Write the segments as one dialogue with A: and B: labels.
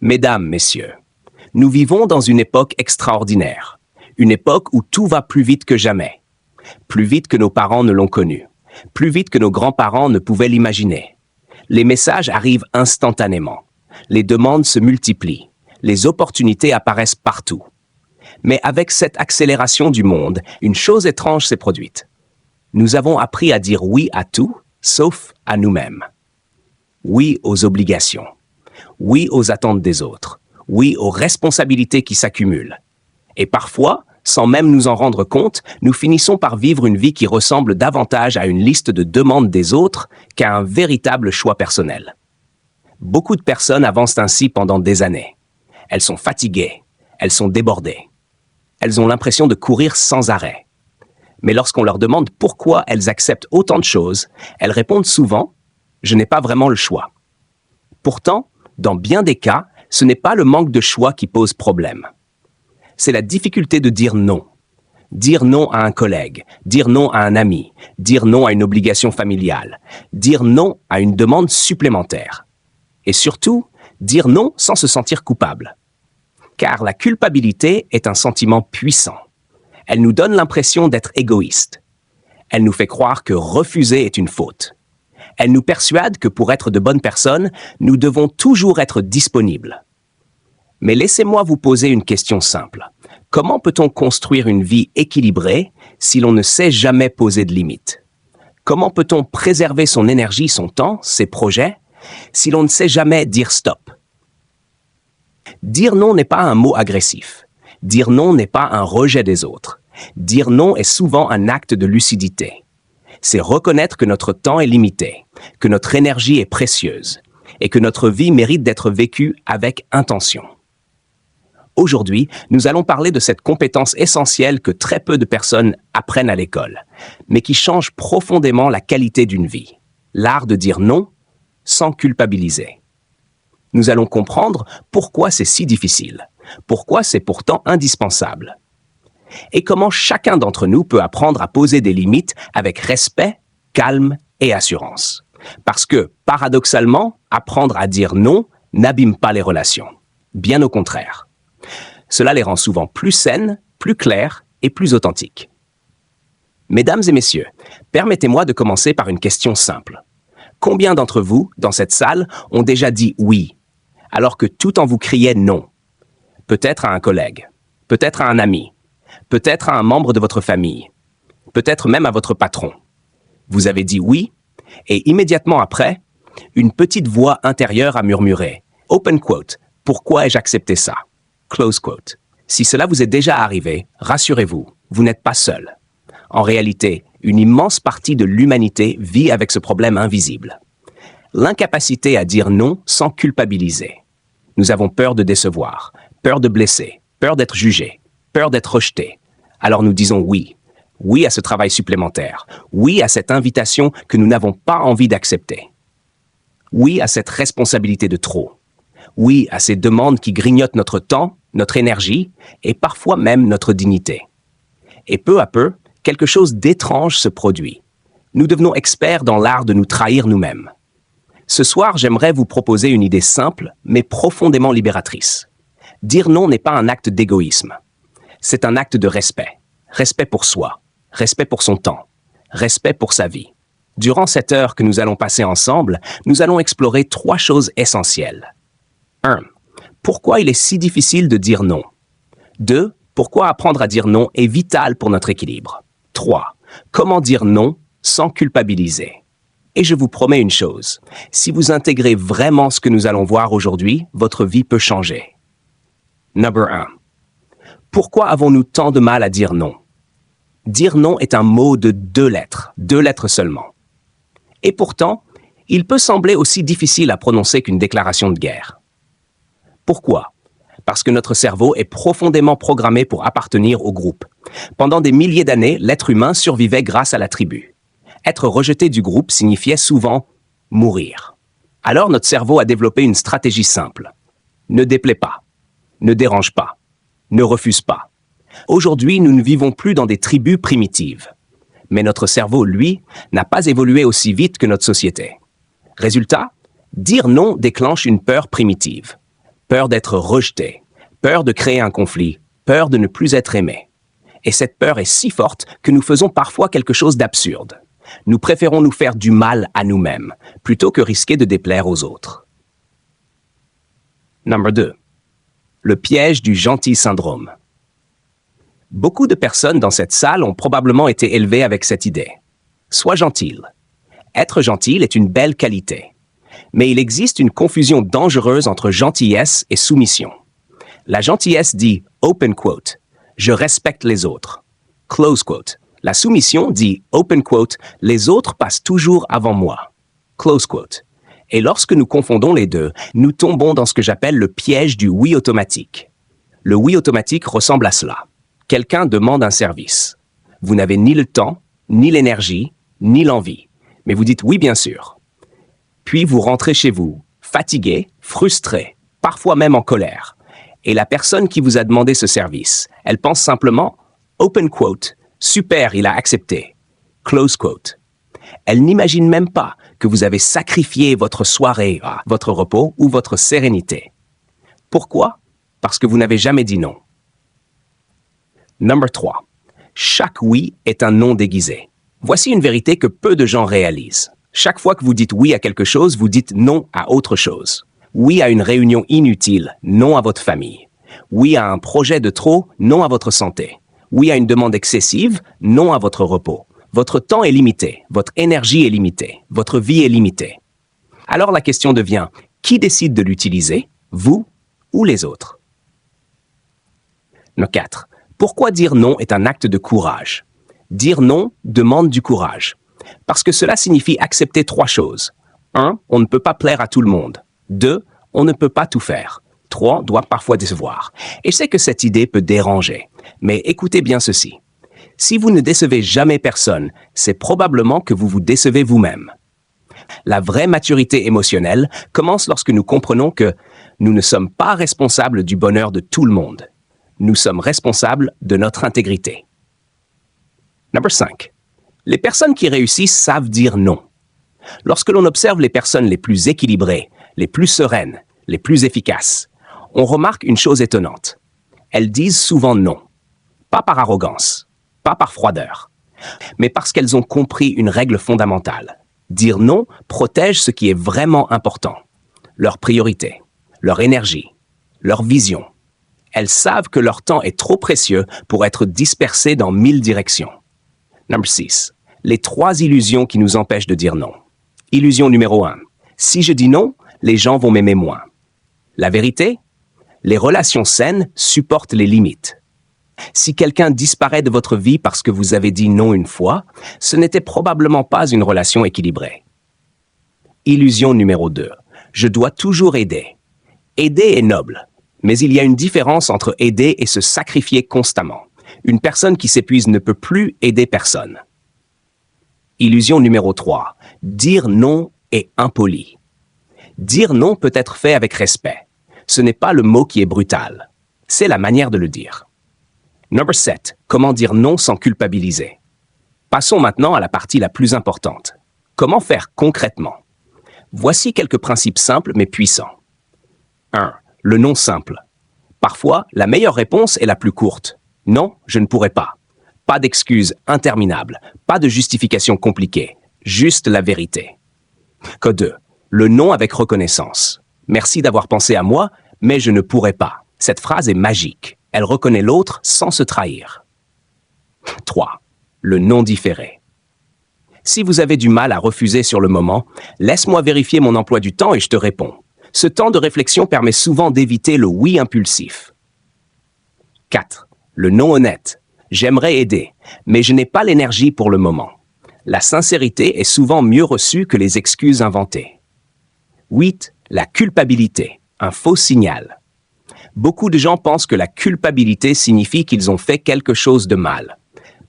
A: Mesdames, Messieurs, nous vivons dans une époque extraordinaire, une époque où tout va plus vite que jamais, plus vite que nos parents ne l'ont connu, plus vite que nos grands-parents ne pouvaient l'imaginer. Les messages arrivent instantanément, les demandes se multiplient, les opportunités apparaissent partout. Mais avec cette accélération du monde, une chose étrange s'est produite. Nous avons appris à dire oui à tout, sauf à nous-mêmes. Oui aux obligations. Oui aux attentes des autres. Oui aux responsabilités qui s'accumulent. Et parfois, sans même nous en rendre compte, nous finissons par vivre une vie qui ressemble davantage à une liste de demandes des autres qu'à un véritable choix personnel. Beaucoup de personnes avancent ainsi pendant des années. Elles sont fatiguées, elles sont débordées. Elles ont l'impression de courir sans arrêt. Mais lorsqu'on leur demande pourquoi elles acceptent autant de choses, elles répondent souvent « Je n'ai pas vraiment le choix ». Pourtant, dans bien des cas, ce n'est pas le manque de choix qui pose problème. C'est la difficulté de dire non. Dire non à un collègue, dire non à un ami, dire non à une obligation familiale, dire non à une demande supplémentaire. Et surtout, dire non sans se sentir coupable. Car la culpabilité est un sentiment puissant. Elle nous donne l'impression d'être égoïste. Elle nous fait croire que refuser est une faute. Elle nous persuade que pour être de bonnes personnes, nous devons toujours être disponibles. Mais laissez-moi vous poser une question simple. Comment peut-on construire une vie équilibrée si l'on ne sait jamais poser de limites? Comment peut-on préserver son énergie, son temps, ses projets, si l'on ne sait jamais dire stop? Dire non n'est pas un mot agressif. Dire non n'est pas un rejet des autres. Dire non est souvent un acte de lucidité. C'est reconnaître que notre temps est limité, que notre énergie est précieuse et que notre vie mérite d'être vécue avec intention. Aujourd'hui, nous allons parler de cette compétence essentielle que très peu de personnes apprennent à l'école, mais qui change profondément la qualité d'une vie. L'art de dire non sans culpabiliser. Nous allons comprendre pourquoi c'est si difficile, pourquoi c'est pourtant indispensable, et comment chacun d'entre nous peut apprendre à poser des limites avec respect, calme et assurance. Parce que, paradoxalement, apprendre à dire non n'abîme pas les relations. Bien au contraire. Cela les rend souvent plus saines, plus claires et plus authentiques. Mesdames et messieurs, permettez-moi de commencer par une question simple. Combien d'entre vous, dans cette salle, ont déjà dit oui, alors que tout en vous criait non? Peut-être à un collègue, peut-être à un ami, peut-être à un membre de votre famille, peut-être même à votre patron. Vous avez dit oui, et immédiatement après, une petite voix intérieure a murmuré « Open quote, pourquoi ai-je accepté ça ?» Close quote. Si cela vous est déjà arrivé, rassurez-vous, vous n'êtes pas seul. En réalité, une immense partie de l'humanité vit avec ce problème invisible. L'incapacité à dire non sans culpabiliser. Nous avons peur de décevoir, peur de blesser, peur d'être jugé, peur d'être rejeté. Alors nous disons oui. Oui à ce travail supplémentaire. Oui à cette invitation que nous n'avons pas envie d'accepter. Oui à cette responsabilité de trop. Oui à ces demandes qui grignotent notre temps, notre énergie et parfois même notre dignité. Et peu à peu, quelque chose d'étrange se produit. Nous devenons experts dans l'art de nous trahir nous-mêmes. Ce soir, j'aimerais vous proposer une idée simple, mais profondément libératrice. Dire non n'est pas un acte d'égoïsme. C'est un acte de respect. Respect pour soi, respect pour son temps, respect pour sa vie. Durant cette heure que nous allons passer ensemble, nous allons explorer 3 choses essentielles. 1. Pourquoi il est si difficile de dire non? 2. Pourquoi apprendre à dire non est vital pour notre équilibre? 3. Comment dire non sans culpabiliser? Et je vous promets une chose, si vous intégrez vraiment ce que nous allons voir aujourd'hui, votre vie peut changer. Number 1. Pourquoi avons-nous tant de mal à dire non? Dire non est un mot de 2 lettres seulement. Et pourtant, il peut sembler aussi difficile à prononcer qu'une déclaration de guerre. Pourquoi? Parce que notre cerveau est profondément programmé pour appartenir au groupe. Pendant des milliers d'années, l'être humain survivait grâce à la tribu. Être rejeté du groupe signifiait souvent mourir. Alors notre cerveau a développé une stratégie simple. Ne déplaie pas, ne dérange pas, ne refuse pas. Aujourd'hui, nous ne vivons plus dans des tribus primitives. Mais notre cerveau, lui, n'a pas évolué aussi vite que notre société. Résultat, dire non déclenche une peur primitive. peur d'être rejeté, peur de créer un conflit, peur de ne plus être aimé. Et cette peur est si forte que nous faisons parfois quelque chose d'absurde. Nous préférons nous faire du mal à nous-mêmes, plutôt que risquer de déplaire aux autres. Numéro 2. Le piège du gentil syndrome. Beaucoup de personnes dans cette salle ont probablement été élevées avec cette idée. Sois gentil. Être gentil est une belle qualité. Mais il existe une confusion dangereuse entre gentillesse et soumission. La gentillesse dit, open quote, « Je respecte les autres ». Close quote. La soumission dit, open quote, « Les autres passent toujours avant moi ». Close quote. Et lorsque nous confondons les deux, nous tombons dans ce que j'appelle le piège du oui automatique. Le oui automatique ressemble à cela. Quelqu'un demande un service. Vous n'avez ni le temps, ni l'énergie, ni l'envie. Mais vous dites oui, bien sûr. Puis vous rentrez chez vous, fatigué, frustré, parfois même en colère. Et la personne qui vous a demandé ce service, elle pense simplement, open quote, super, il a accepté. Close quote. Elle n'imagine même pas que vous avez sacrifié votre soirée, votre repos ou votre sérénité. Pourquoi? Parce que vous n'avez jamais dit non. Numéro 3. Chaque oui est un non déguisé. Voici une vérité que peu de gens réalisent. Chaque fois que vous dites oui à quelque chose, vous dites non à autre chose. Oui à une réunion inutile, non à votre famille. Oui à un projet de trop, non à votre santé. Oui à une demande excessive, non à votre repos. Votre temps est limité, votre énergie est limitée, votre vie est limitée. Alors la question devient, qui décide de l'utiliser, vous ou les autres? Numéro 4. Pourquoi dire non est un acte de courage? Dire non demande du courage. Parce que cela signifie accepter 3 choses. 1. On ne peut pas plaire à tout le monde. 2. On ne peut pas tout faire. 3. Doit parfois décevoir. Et je sais que cette idée peut déranger. Mais écoutez bien ceci. Si vous ne décevez jamais personne, c'est probablement que vous vous décevez vous-même. La vraie maturité émotionnelle commence lorsque nous comprenons que nous ne sommes pas responsables du bonheur de tout le monde. Nous sommes responsables de notre intégrité. Numéro 5. Les personnes qui réussissent savent dire non. Lorsque l'on observe les personnes les plus équilibrées, les plus sereines, les plus efficaces, on remarque une chose étonnante. Elles disent souvent non. Pas par arrogance, pas par froideur, mais parce qu'elles ont compris une règle fondamentale. Dire non protège ce qui est vraiment important. Leur priorité, leur énergie, leur vision. Elles savent que leur temps est trop précieux pour être dispersé dans 1000 directions. Numéro 6. Les 3 illusions qui nous empêchent de dire non. Illusion numéro 1. Si je dis non, les gens vont m'aimer moins. La vérité? Les relations saines supportent les limites. Si quelqu'un disparaît de votre vie parce que vous avez dit non une fois, ce n'était probablement pas une relation équilibrée. Illusion numéro 2. Je dois toujours aider. Aider est noble, mais il y a une différence entre aider et se sacrifier constamment. Une personne qui s'épuise ne peut plus aider personne. Illusion numéro 3. Dire non est impoli. Dire non peut être fait avec respect. Ce n'est pas le mot qui est brutal. C'est la manière de le dire. Numéro 7. Comment dire non sans culpabiliser? Passons maintenant à la partie la plus importante. Comment faire concrètement? Voici quelques principes simples mais puissants. 1. Le non simple. Parfois, la meilleure réponse est la plus courte. Non, je ne pourrai pas. Pas d'excuses interminables, pas de justification compliquée, juste la vérité. Code 2. Le non avec reconnaissance. Merci d'avoir pensé à moi, mais je ne pourrai pas. Cette phrase est magique. Elle reconnaît l'autre sans se trahir. 3. Le non différé. Si vous avez du mal à refuser sur le moment, laisse-moi vérifier mon emploi du temps et je te réponds. Ce temps de réflexion permet souvent d'éviter le oui impulsif. 4. Le non honnête. J'aimerais aider, mais je n'ai pas l'énergie pour le moment. La sincérité est souvent mieux reçue que les excuses inventées. 8. La culpabilité. Un faux signal. Beaucoup de gens pensent que la culpabilité signifie qu'ils ont fait quelque chose de mal.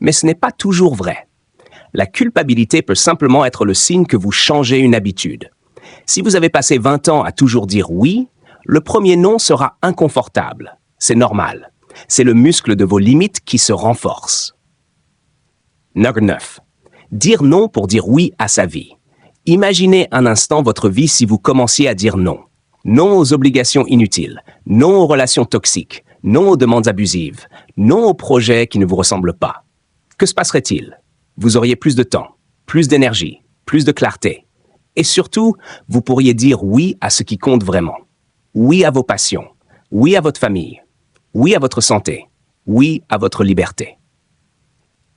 A: Mais ce n'est pas toujours vrai. La culpabilité peut simplement être le signe que vous changez une habitude. Si vous avez passé 20 ans à toujours dire oui, le premier non sera inconfortable. C'est normal. C'est le muscle de vos limites qui se renforce. Numéro 9. Dire non pour dire oui à sa vie. Imaginez un instant votre vie si vous commenciez à dire non. Non aux obligations inutiles, non aux relations toxiques, non aux demandes abusives, non aux projets qui ne vous ressemblent pas. Que se passerait-il? Vous auriez plus de temps, plus d'énergie, plus de clarté. Et surtout, vous pourriez dire oui à ce qui compte vraiment. Oui à vos passions, oui à votre famille, oui à votre santé, oui à votre liberté.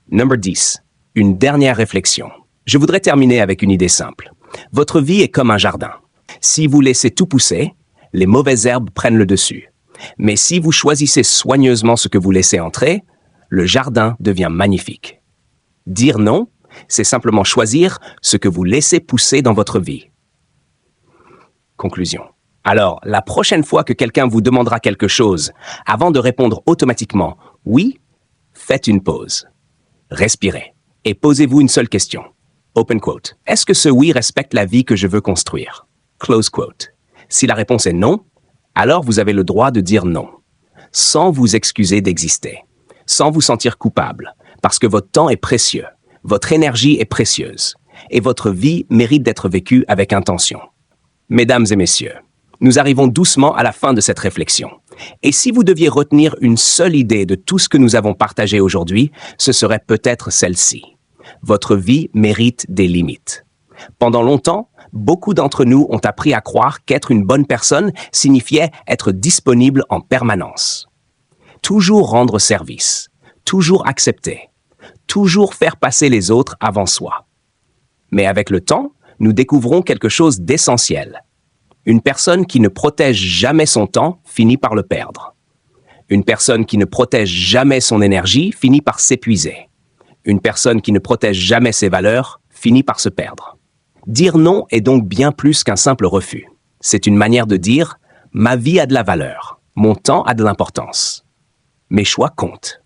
A: Number 10. Une dernière réflexion. Je voudrais terminer avec une idée simple. Votre vie est comme un jardin. Si vous laissez tout pousser, les mauvaises herbes prennent le dessus. Mais si vous choisissez soigneusement ce que vous laissez entrer, le jardin devient magnifique. Dire non, c'est simplement choisir ce que vous laissez pousser dans votre vie. Conclusion. Alors, la prochaine fois que quelqu'un vous demandera quelque chose, avant de répondre automatiquement « oui », faites une pause. Respirez et posez-vous une seule question. Open quote. Est-ce que ce oui respecte la vie que je veux construire? Close quote. Si la réponse est non, alors vous avez le droit de dire non, sans vous excuser d'exister, sans vous sentir coupable, parce que votre temps est précieux, votre énergie est précieuse, et votre vie mérite d'être vécue avec intention. Mesdames et messieurs, nous arrivons doucement à la fin de cette réflexion. Et si vous deviez retenir une seule idée de tout ce que nous avons partagé aujourd'hui, ce serait peut-être celle-ci. Votre vie mérite des limites. Pendant longtemps, beaucoup d'entre nous ont appris à croire qu'être une bonne personne signifiait être disponible en permanence. Toujours rendre service, toujours accepter, toujours faire passer les autres avant soi. Mais avec le temps, nous découvrons quelque chose d'essentiel. Une personne qui ne protège jamais son temps finit par le perdre. Une personne qui ne protège jamais son énergie finit par s'épuiser. Une personne qui ne protège jamais ses valeurs finit par se perdre. Dire non est donc bien plus qu'un simple refus. C'est une manière de dire « ma vie a de la valeur, mon temps a de l'importance, mes choix comptent ».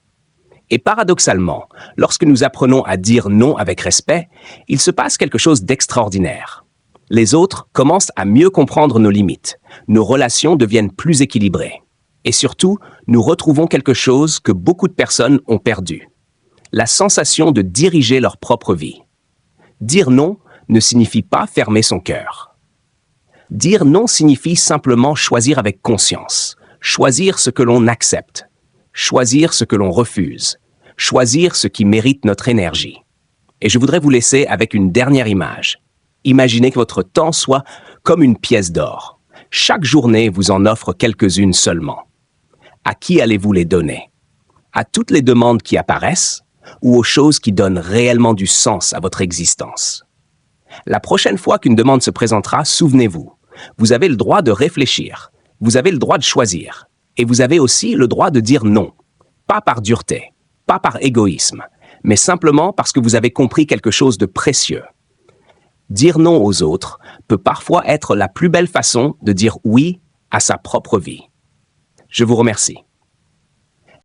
A: Et paradoxalement, lorsque nous apprenons à dire non avec respect, il se passe quelque chose d'extraordinaire. Les autres commencent à mieux comprendre nos limites, nos relations deviennent plus équilibrées. Et surtout, nous retrouvons quelque chose que beaucoup de personnes ont perdu. La sensation de diriger leur propre vie. Dire non ne signifie pas fermer son cœur. Dire non signifie simplement choisir avec conscience, choisir ce que l'on accepte, choisir ce que l'on refuse, choisir ce qui mérite notre énergie. Et je voudrais vous laisser avec une dernière image. Imaginez que votre temps soit comme une pièce d'or. Chaque journée vous en offre quelques-unes seulement. À qui allez-vous les donner? À toutes les demandes qui apparaissent ou aux choses qui donnent réellement du sens à votre existence? La prochaine fois qu'une demande se présentera, souvenez-vous, vous avez le droit de réfléchir, vous avez le droit de choisir, et vous avez aussi le droit de dire non. Pas par dureté, pas par égoïsme, mais simplement parce que vous avez compris quelque chose de précieux. Dire non aux autres peut parfois être la plus belle façon de dire oui à sa propre vie. Je vous remercie.